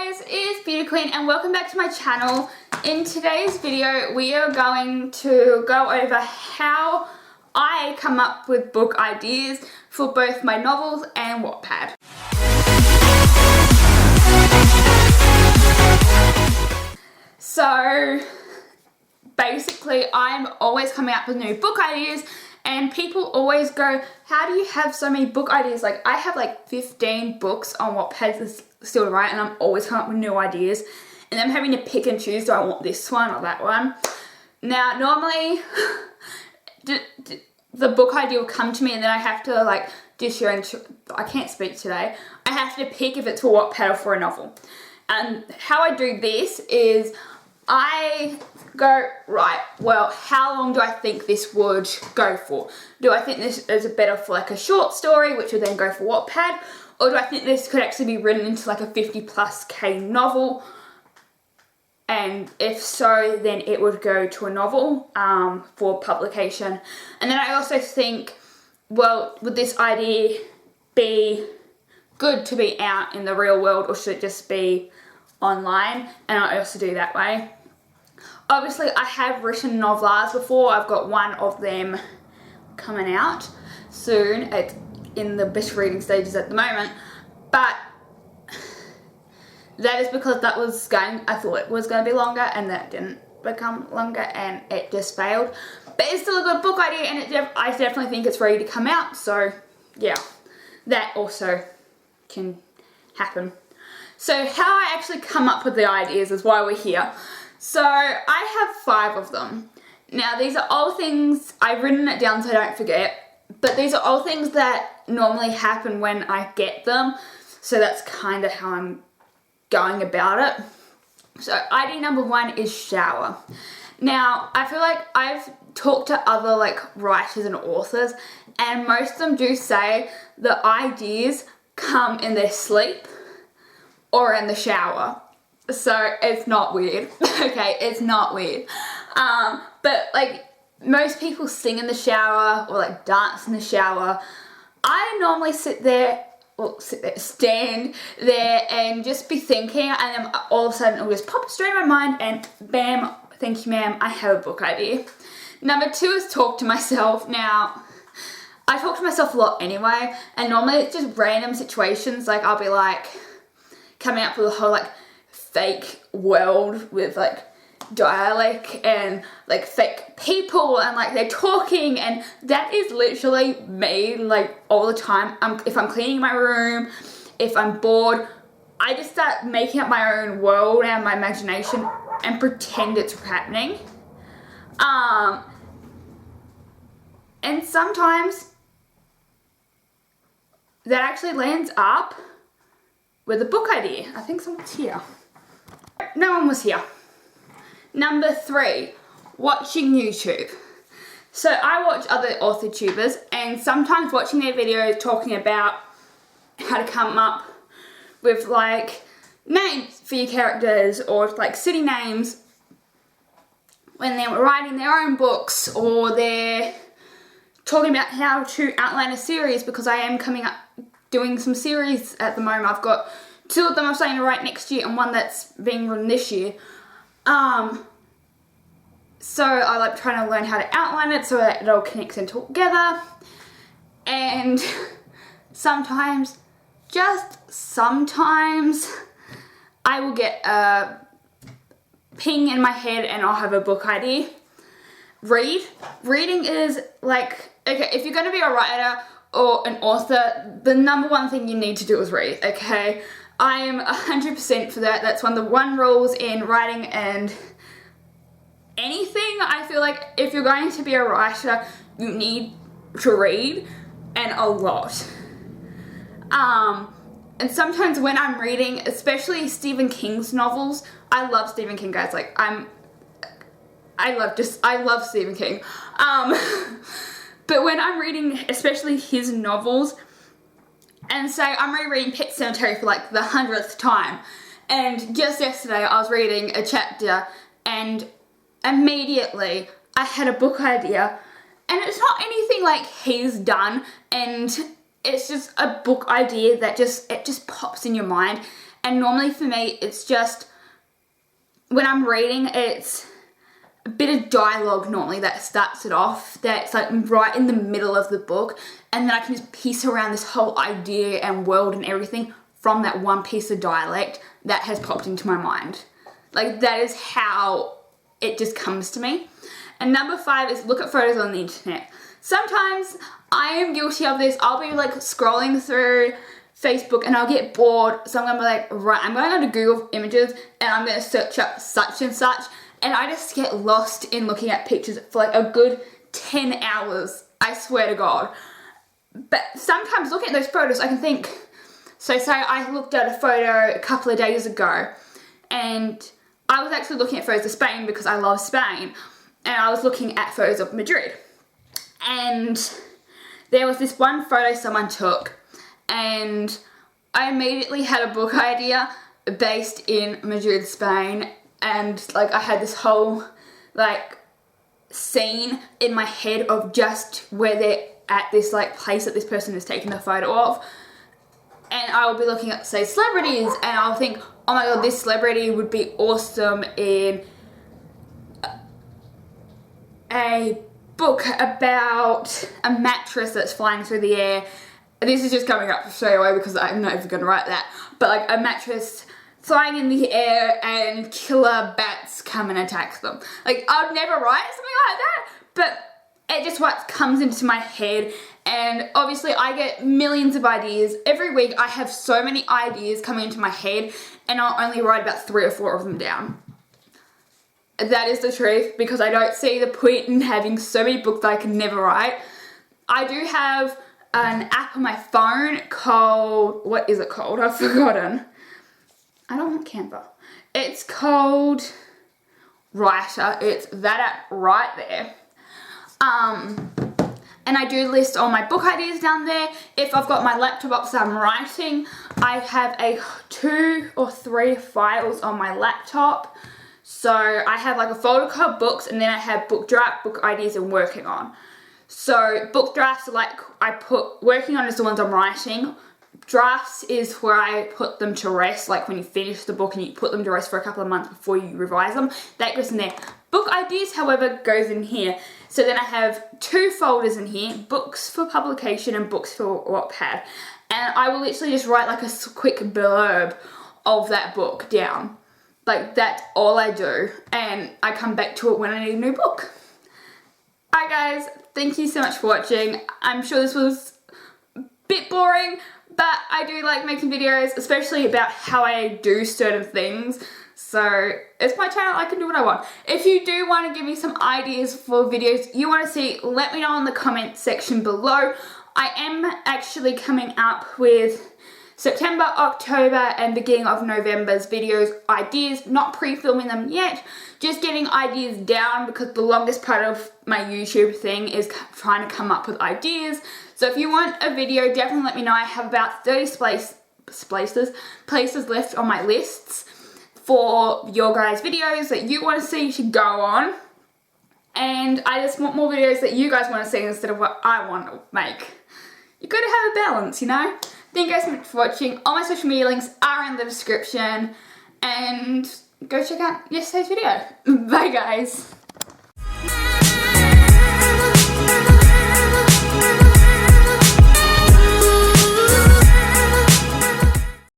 guys, it's Beauty Queen and welcome back to my channel. In today's video we are going to go over how I come up with book ideas for both my novels and Wattpad. So basically I'm always coming up with new book ideas and people always go, how do you have so many book ideas? Like I have like 15 books on Wattpad still to write and I'm always coming up with new ideas and I'm having to pick and choose, do I want this one or that one? Now normally the book idea will come to me and then I have to like I can't speak today. I have to pick if it's for Wattpad or for a novel. And how I do this is I go, right, well, how long do I think this would go for? Do I think this is better for like a short story, which would then go for Wattpad? Or do I think this could actually be written into like a 50+K novel? And if so, then it would go to a novel for publication. And then I also think, well, would this idea be good to be out in the real world or should it just be online? And I also do that way. Obviously, I have written novels before. I've got one of them coming out soon. It's in the beta reading stages at the moment. But that is because I thought it was going to be longer and that didn't become longer and it just failed. But it's still a good book idea and I definitely think it's ready to come out. So, yeah, that also can happen. So how I actually come up with the ideas is why we're here. So I have 5 of them. Now these are all things, I've written it down so I don't forget, but these are all things that normally happen when I get them. So that's kind of how I'm going about it. So idea number 1 is shower. Now I feel like I've talked to other like writers and authors and most of them do say the ideas come in their sleep or in the shower. So it's not weird. Okay, it's not weird. But like most people sing in the shower or like dance in the shower. I normally stand there and just be thinking and then all of a sudden it'll just pop straight in my mind and bam, thank you ma'am, I have a book idea. Number 2 is talk to myself. Now, I talk to myself a lot anyway and normally it's just random situations. Like I'll be like coming up with a whole like fake world with like dialect and like fake people and like they're talking and that is literally me like all the time. If I'm cleaning my room, if I'm bored, I just start making up my own world and my imagination and pretend it's happening. And sometimes that actually lands up with a book idea. I think someone's here. No one was here. Number 3, watching YouTube. So I watch other author tubers and sometimes watching their videos talking about how to come up with like names for your characters or like city names when they're writing their own books or they're talking about how to outline a series because I am coming up doing some series at the moment. I've got 2 of them I'm starting to write next year and one that's being written this year. So I like trying to learn how to outline it so that it all connects in together. And sometimes, just sometimes, I will get a ping in my head and I'll have a book idea. Reading is like, okay, if you're going to be a writer or an author, the number 1 thing you need to do is read, okay? I am 100% for that. That's one of the 1 rules in writing and anything. I feel like if you're going to be a writer, you need to read and a lot. And sometimes when I'm reading, especially Stephen King's novels, I love Stephen King, guys. Like I love Stephen King. But when I'm reading, especially his novels, and so I'm rereading Pet Sematary for like the 100th time. And just yesterday I was reading a chapter and immediately I had a book idea. And it's not anything like he's done and it's just a book idea that just pops in your mind. And normally for me, it's just, when I'm reading, it's a bit of dialogue normally that starts it off, that's like right in the middle of the book, and then I can just piece around this whole idea and world and everything from that one piece of dialect that has popped into my mind. Like, that is how it just comes to me. And number 5 is look at photos on the internet. Sometimes I am guilty of this. I'll be like scrolling through Facebook and I'll get bored, so I'm gonna be like, right, I'm going onto Google Images and I'm gonna search up such and such, and I just get lost in looking at pictures for like a good 10 hours, I swear to God. But sometimes looking at those photos, I can think, so say I looked at a photo a couple of days ago, and I was actually looking at photos of Spain because I love Spain, and I was looking at photos of Madrid. And there was this one photo someone took, and I immediately had a book idea based in Madrid, Spain, and like I had this whole like scene in my head of just where they're at this like place that this person is taking the photo of. And I will be looking at, say, celebrities, and I'll think, oh my God, this celebrity would be awesome in a book about a mattress that's flying through the air. This is just coming up straight away because I'm not even going to write that. But like a mattress flying in the air and killer bats come and attack them. Like, I'd never write something like that, but it just what comes into my head. And obviously I get millions of ideas. Every week I have so many ideas coming into my head, and I'll only write about 3 or 4 of them down. That is the truth, because I don't see the point in having so many books that I can never write. I do have an app on my phone called, what is it called? I've forgotten. I don't want Canva. It's called Writer. It's that app right there. And I do list all my book ideas down there. If I've got my laptop up so I'm writing, I have 2 or 3 files on my laptop. So I have like a folder called books, and then I have book draft, book ideas, and working on. So book drafts are like, I put, working on is the ones I'm writing. Drafts is where I put them to rest, like when you finish the book and you put them to rest for a couple of months before you revise them. That goes in there. Book ideas, however, goes in here. So then I have 2 folders in here, books for publication and books for wattpad. And I will literally just write like a quick blurb of that book down. Like, that's all I do, and I come back to it when I need a new book. Alright guys, thank you so much for watching. I'm sure this was a bit boring, but I do like making videos, especially about how I do certain things. So, it's my channel, I can do what I want. If you do want to give me some ideas for videos you want to see, let me know in the comment section below. I am actually coming up with September, October, and beginning of November's videos, ideas, not pre-filming them yet, just getting ideas down, because the longest part of my YouTube thing is trying to come up with ideas. So if you want a video, definitely let me know. I have about 30 places left on my lists for your guys' videos that you want to see should go on. And I just want more videos that you guys want to see instead of what I want to make. You gotta have a balance, you know? Thank you guys so much for watching. All my social media links are in the description. And go check out yesterday's video. Bye guys.